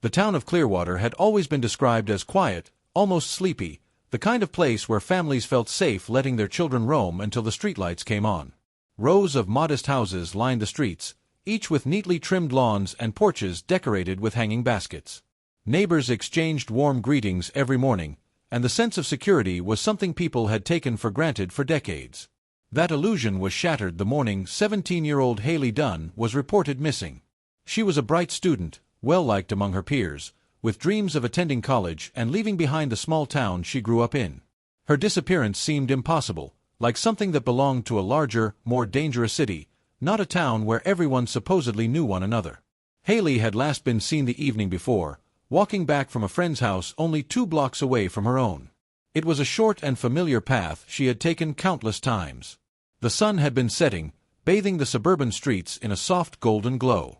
The town of Clearwater had always been described as quiet, almost sleepy, the kind of place where families felt safe letting their children roam until the streetlights came on. Rows of modest houses lined the streets, each with neatly trimmed lawns and porches decorated with hanging baskets. Neighbors exchanged warm greetings every morning, and the sense of security was something people had taken for granted for decades. That illusion was shattered the morning 17-year-old Hailey Dunn was reported missing. She was a bright student, well-liked among her peers, with dreams of attending college and leaving behind the small town she grew up in. Her disappearance seemed impossible, like something that belonged to a larger, more dangerous city, not a town where everyone supposedly knew one another. Hailey had last been seen the evening before, walking back from a friend's house only 2 blocks away from her own. It was a short and familiar path she had taken countless times. The sun had been setting, bathing the suburban streets in a soft golden glow.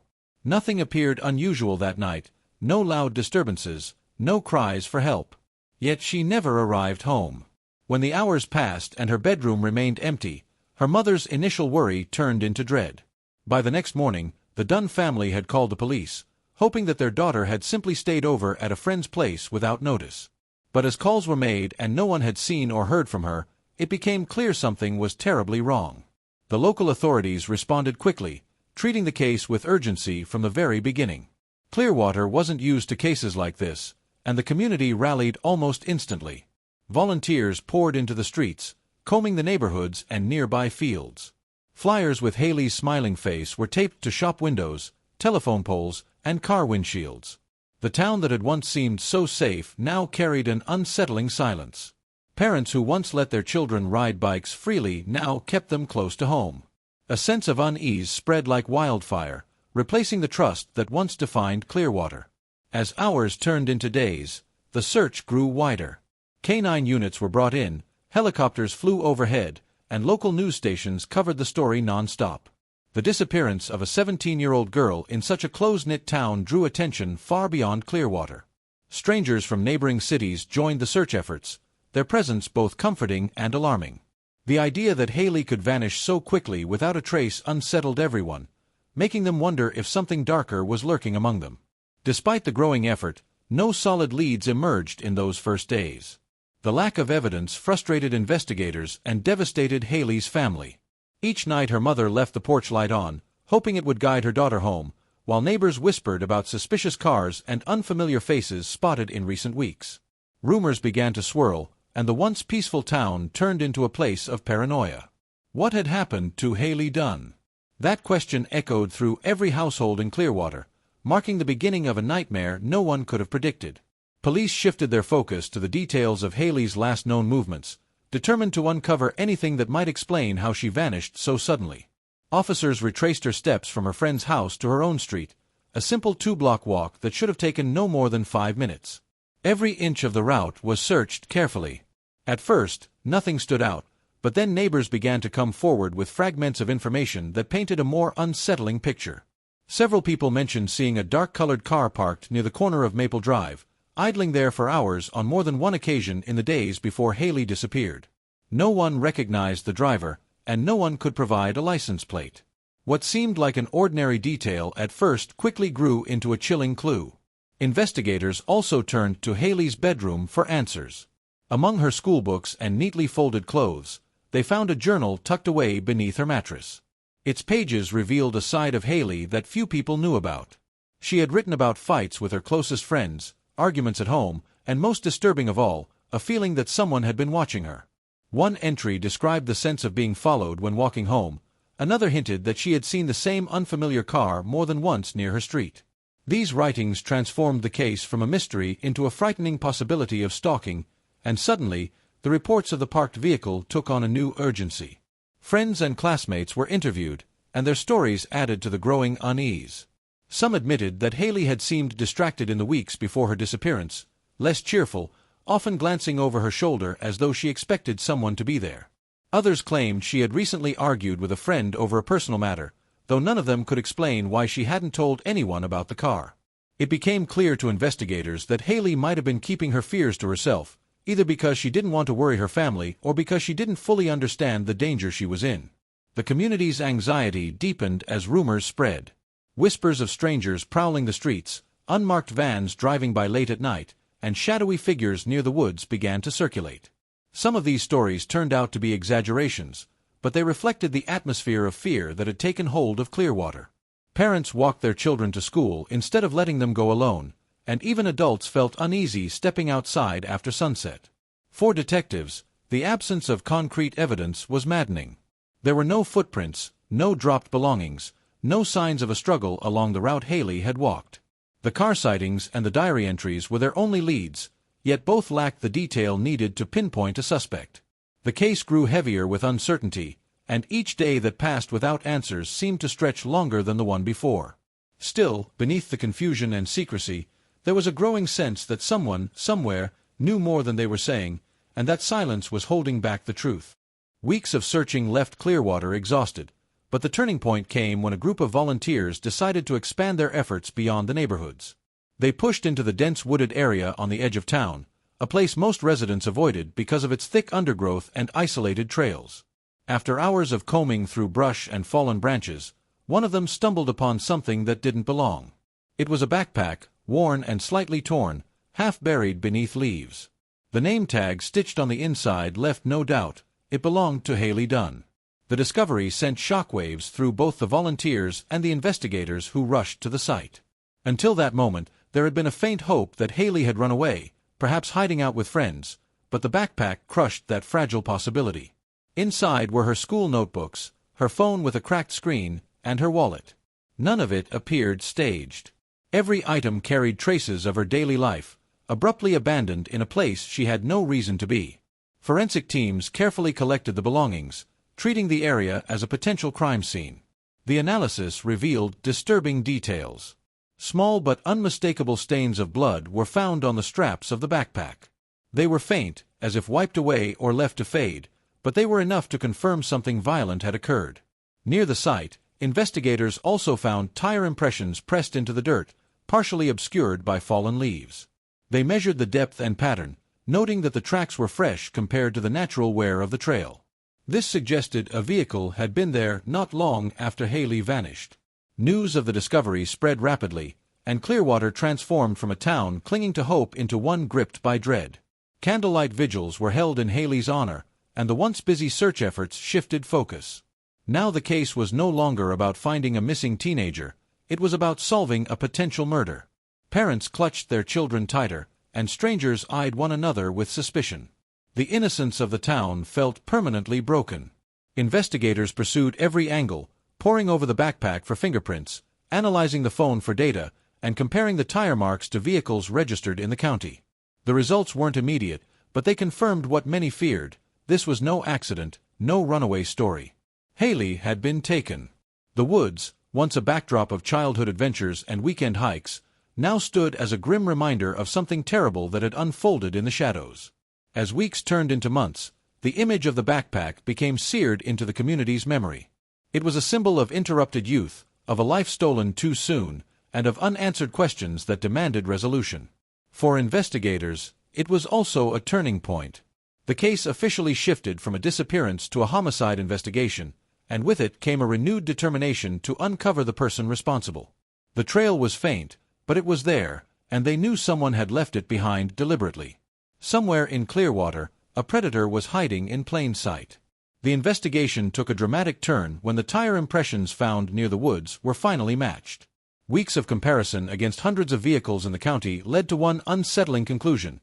Nothing appeared unusual that night, no loud disturbances, no cries for help. Yet she never arrived home. When the hours passed and her bedroom remained empty, her mother's initial worry turned into dread. By the next morning, the Dunn family had called the police, hoping that their daughter had simply stayed over at a friend's place without notice. But as calls were made and no one had seen or heard from her, it became clear something was terribly wrong. The local authorities responded quickly, treating the case with urgency from the very beginning. Clearwater wasn't used to cases like this, and the community rallied almost instantly. Volunteers poured into the streets, combing the neighborhoods and nearby fields. Flyers with Hailey's smiling face were taped to shop windows, telephone poles, and car windshields. The town that had once seemed so safe now carried an unsettling silence. Parents who once let their children ride bikes freely now kept them close to home. A sense of unease spread like wildfire, replacing the trust that once defined Clearwater. As hours turned into days, the search grew wider. Canine units were brought in, helicopters flew overhead, and local news stations covered the story non-stop. The disappearance of a 17-year-old girl in such a close-knit town drew attention far beyond Clearwater. Strangers from neighboring cities joined the search efforts, their presence both comforting and alarming. The idea that Hailey could vanish so quickly without a trace unsettled everyone, making them wonder if something darker was lurking among them. Despite the growing effort, no solid leads emerged in those first days. The lack of evidence frustrated investigators and devastated Hailey's family. Each night her mother left the porch light on, hoping it would guide her daughter home, while neighbors whispered about suspicious cars and unfamiliar faces spotted in recent weeks. Rumors began to swirl, and the once peaceful town turned into a place of paranoia. What had happened to Hailey Dunn? That question echoed through every household in Clearwater, marking the beginning of a nightmare no one could have predicted. Police shifted their focus to the details of Hailey's last known movements, determined to uncover anything that might explain how she vanished so suddenly. Officers retraced her steps from her friend's house to her own street, a simple 2-block walk that should have taken no more than 5 minutes. Every inch of the route was searched carefully. At first, nothing stood out, but then neighbors began to come forward with fragments of information that painted a more unsettling picture. Several people mentioned seeing a dark-colored car parked near the corner of Maple Drive, idling there for hours on more than one occasion in the days before Hailey disappeared. No one recognized the driver, and no one could provide a license plate. What seemed like an ordinary detail at first quickly grew into a chilling clue. Investigators also turned to Hailey's bedroom for answers. Among her schoolbooks and neatly folded clothes, they found a journal tucked away beneath her mattress. Its pages revealed a side of Hailey that few people knew about. She had written about fights with her closest friends, arguments at home, and most disturbing of all, a feeling that someone had been watching her. One entry described the sense of being followed when walking home, another hinted that she had seen the same unfamiliar car more than once near her street. These writings transformed the case from a mystery into a frightening possibility of stalking, and suddenly, the reports of the parked vehicle took on a new urgency. Friends and classmates were interviewed, and their stories added to the growing unease. Some admitted that Hailey had seemed distracted in the weeks before her disappearance, less cheerful, often glancing over her shoulder as though she expected someone to be there. Others claimed she had recently argued with a friend over a personal matter, though none of them could explain why she hadn't told anyone about the car. It became clear to investigators that Hailey might have been keeping her fears to herself, either because she didn't want to worry her family or because she didn't fully understand the danger she was in. The community's anxiety deepened as rumors spread. Whispers of strangers prowling the streets, unmarked vans driving by late at night, and shadowy figures near the woods began to circulate. Some of these stories turned out to be exaggerations, but they reflected the atmosphere of fear that had taken hold of Clearwater. Parents walked their children to school instead of letting them go alone, and even adults felt uneasy stepping outside after sunset. For detectives, the absence of concrete evidence was maddening. There were no footprints, no dropped belongings, no signs of a struggle along the route Hailey had walked. The car sightings and the diary entries were their only leads, yet both lacked the detail needed to pinpoint a suspect. The case grew heavier with uncertainty, and each day that passed without answers seemed to stretch longer than the one before. Still, beneath the confusion and secrecy, there was a growing sense that someone, somewhere, knew more than they were saying, and that silence was holding back the truth. Weeks of searching left Clearwater exhausted, but the turning point came when a group of volunteers decided to expand their efforts beyond the neighborhoods. They pushed into the dense wooded area on the edge of town, a place most residents avoided because of its thick undergrowth and isolated trails. After hours of combing through brush and fallen branches, one of them stumbled upon something that didn't belong. It was a backpack, worn and slightly torn, half buried beneath leaves. The name tag stitched on the inside left no doubt. It belonged to Hailey Dunn. The discovery sent shockwaves through both the volunteers and the investigators who rushed to the site. Until that moment, there had been a faint hope that Hailey had run away, perhaps hiding out with friends, but the backpack crushed that fragile possibility. Inside were her school notebooks, her phone with a cracked screen, and her wallet. None of it appeared staged. Every item carried traces of her daily life, abruptly abandoned in a place she had no reason to be. Forensic teams carefully collected the belongings, treating the area as a potential crime scene. The analysis revealed disturbing details. Small but unmistakable stains of blood were found on the straps of the backpack. They were faint, as if wiped away or left to fade, but they were enough to confirm something violent had occurred. Near the site, investigators also found tire impressions pressed into the dirt, partially obscured by fallen leaves. They measured the depth and pattern, noting that the tracks were fresh compared to the natural wear of the trail. This suggested a vehicle had been there not long after Hailey vanished. News of the discovery spread rapidly, and Clearwater transformed from a town clinging to hope into one gripped by dread. Candlelight vigils were held in Hailey's honor, and the once busy search efforts shifted focus. Now the case was no longer about finding a missing teenager, it was about solving a potential murder. Parents clutched their children tighter, and strangers eyed one another with suspicion. The innocence of the town felt permanently broken. Investigators pursued every angle, poring over the backpack for fingerprints, analyzing the phone for data, and comparing the tire marks to vehicles registered in the county. The results weren't immediate, but they confirmed what many feared. This was no accident, no runaway story. Hailey had been taken. The woods, once a backdrop of childhood adventures and weekend hikes, now stood as a grim reminder of something terrible that had unfolded in the shadows. As weeks turned into months, the image of the backpack became seared into the community's memory. It was a symbol of interrupted youth, of a life stolen too soon, and of unanswered questions that demanded resolution. For investigators, it was also a turning point. The case officially shifted from a disappearance to a homicide investigation, and with it came a renewed determination to uncover the person responsible. The trail was faint, but it was there, and they knew someone had left it behind deliberately. Somewhere in Clearwater, a predator was hiding in plain sight. The investigation took a dramatic turn when the tire impressions found near the woods were finally matched. Weeks of comparison against hundreds of vehicles in the county led to one unsettling conclusion.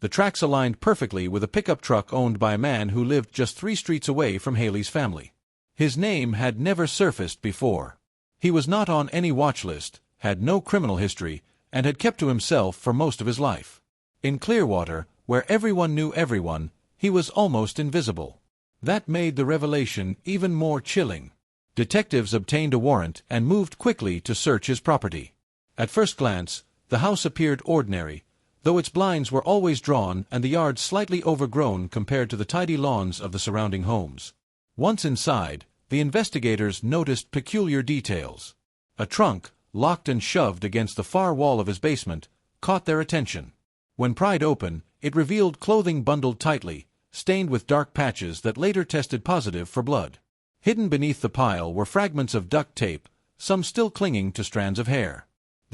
The tracks aligned perfectly with a pickup truck owned by a man who lived just 3 streets away from Hailey's family. His name had never surfaced before. He was not on any watch list, had no criminal history, and had kept to himself for most of his life. In Clearwater, where everyone knew everyone, he was almost invisible. That made the revelation even more chilling. Detectives obtained a warrant and moved quickly to search his property. At first glance, the house appeared ordinary, though its blinds were always drawn and the yard slightly overgrown compared to the tidy lawns of the surrounding homes. Once inside, the investigators noticed peculiar details. A trunk, locked and shoved against the far wall of his basement, caught their attention. When pried open, it revealed clothing bundled tightly, stained with dark patches that later tested positive for blood. Hidden beneath the pile were fragments of duct tape, some still clinging to strands of hair.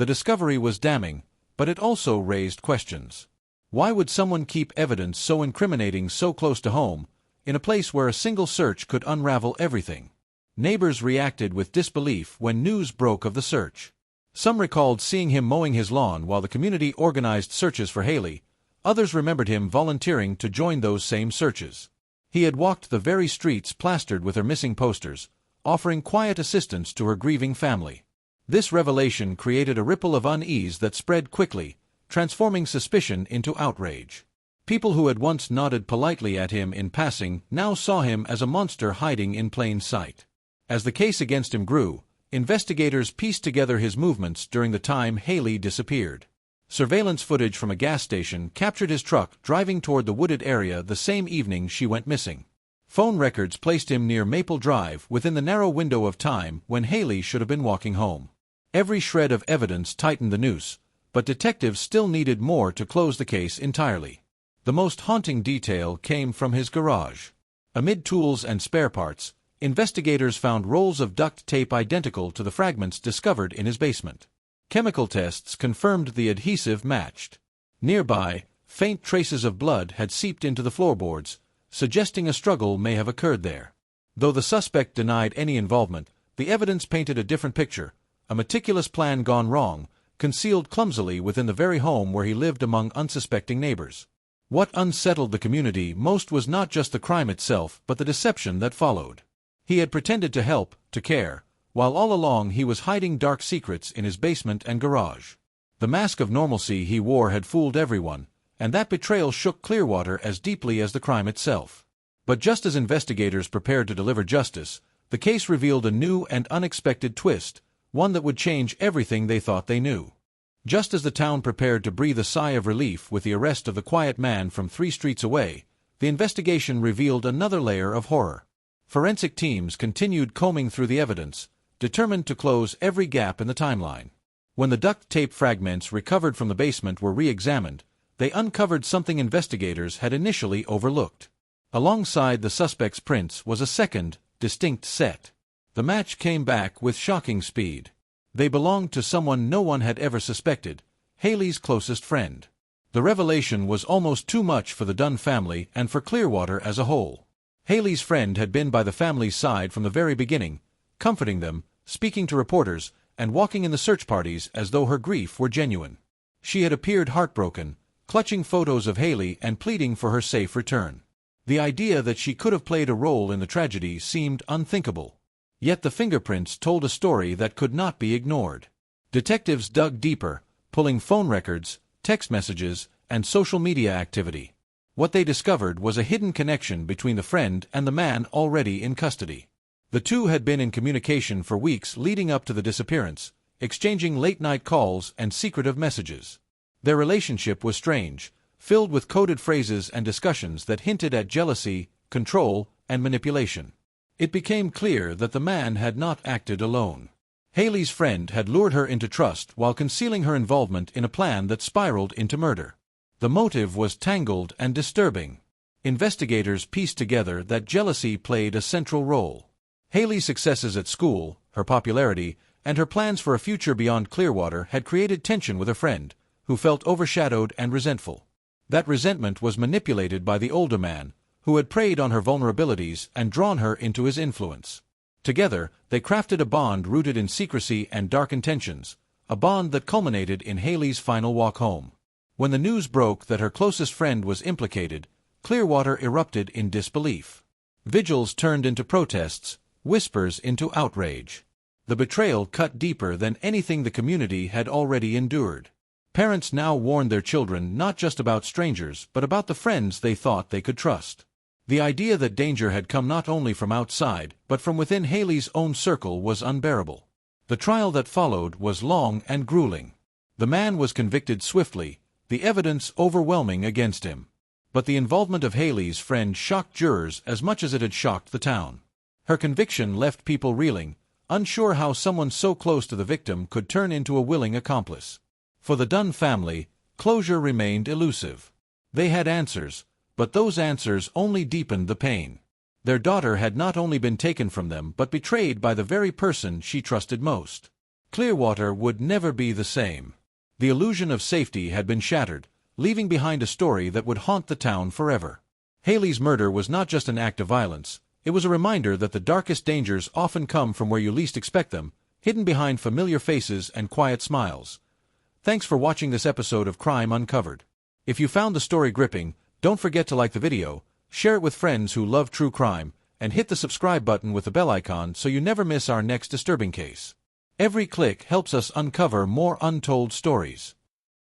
The discovery was damning, but it also raised questions. Why would someone keep evidence so incriminating so close to home, in a place where a single search could unravel everything? Neighbors reacted with disbelief when news broke of the search. Some recalled seeing him mowing his lawn while the community organized searches for Hailey. Others remembered him volunteering to join those same searches. He had walked the very streets plastered with her missing posters, offering quiet assistance to her grieving family. This revelation created a ripple of unease that spread quickly, transforming suspicion into outrage. People who had once nodded politely at him in passing now saw him as a monster hiding in plain sight. As the case against him grew, investigators pieced together his movements during the time Hailey disappeared. Surveillance footage from a gas station captured his truck driving toward the wooded area the same evening she went missing. Phone records placed him near Maple Drive within the narrow window of time when Hailey should have been walking home. Every shred of evidence tightened the noose, but detectives still needed more to close the case entirely. The most haunting detail came from his garage. Amid tools and spare parts, investigators found rolls of duct tape identical to the fragments discovered in his basement. Chemical tests confirmed the adhesive matched. Nearby, faint traces of blood had seeped into the floorboards, suggesting a struggle may have occurred there. Though the suspect denied any involvement, the evidence painted a different picture, a meticulous plan gone wrong, concealed clumsily within the very home where he lived among unsuspecting neighbors. What unsettled the community most was not just the crime itself but the deception that followed. He had pretended to help, to care, while all along he was hiding dark secrets in his basement and garage. The mask of normalcy he wore had fooled everyone, and that betrayal shook Clearwater as deeply as the crime itself. But just as investigators prepared to deliver justice, the case revealed a new and unexpected twist, one that would change everything they thought they knew. Just as the town prepared to breathe a sigh of relief with the arrest of the quiet man from 3 streets away, the investigation revealed another layer of horror. Forensic teams continued combing through the evidence, determined to close every gap in the timeline. When the duct tape fragments recovered from the basement were re-examined, they uncovered something investigators had initially overlooked. Alongside the suspect's prints was a second, distinct set. The match came back with shocking speed. They belonged to someone no one had ever suspected, Hailey's closest friend. The revelation was almost too much for the Dunn family and for Clearwater as a whole. Hailey's friend had been by the family's side from the very beginning, comforting them, speaking to reporters, and walking in the search parties as though her grief were genuine. She had appeared heartbroken, clutching photos of Hailey and pleading for her safe return. The idea that she could have played a role in the tragedy seemed unthinkable. Yet the fingerprints told a story that could not be ignored. Detectives dug deeper, pulling phone records, text messages, and social media activity. What they discovered was a hidden connection between the friend and the man already in custody. The two had been in communication for weeks leading up to the disappearance, exchanging late-night calls and secretive messages. Their relationship was strange, filled with coded phrases and discussions that hinted at jealousy, control, and manipulation. It became clear that the man had not acted alone. Hailey's friend had lured her into trust while concealing her involvement in a plan that spiraled into murder. The motive was tangled and disturbing. Investigators pieced together that jealousy played a central role. Hailey's successes at school, her popularity, and her plans for a future beyond Clearwater had created tension with her friend, who felt overshadowed and resentful. That resentment was manipulated by the older man, who had preyed on her vulnerabilities and drawn her into his influence. Together, they crafted a bond rooted in secrecy and dark intentions, a bond that culminated in Hailey's final walk home. When the news broke that her closest friend was implicated, Clearwater erupted in disbelief. Vigils turned into protests, whispers into outrage. The betrayal cut deeper than anything the community had already endured. Parents now warned their children not just about strangers but about the friends they thought they could trust. The idea that danger had come not only from outside but from within Hailey's own circle was unbearable. The trial that followed was long and grueling. The man was convicted swiftly, the evidence overwhelming against him. But the involvement of Hailey's friend shocked jurors as much as it had shocked the town. Her conviction left people reeling, unsure how someone so close to the victim could turn into a willing accomplice. For the Dunn family, closure remained elusive. They had answers, but those answers only deepened the pain. Their daughter had not only been taken from them but betrayed by the very person she trusted most. Clearwater would never be the same. The illusion of safety had been shattered, leaving behind a story that would haunt the town forever. Hailey's murder was not just an act of violence, it was a reminder that the darkest dangers often come from where you least expect them, hidden behind familiar faces and quiet smiles. Thanks for watching this episode of Crime Uncovered. If you found the story gripping, don't forget to like the video, share it with friends who love true crime, and hit the subscribe button with the bell icon so you never miss our next disturbing case. Every click helps us uncover more untold stories.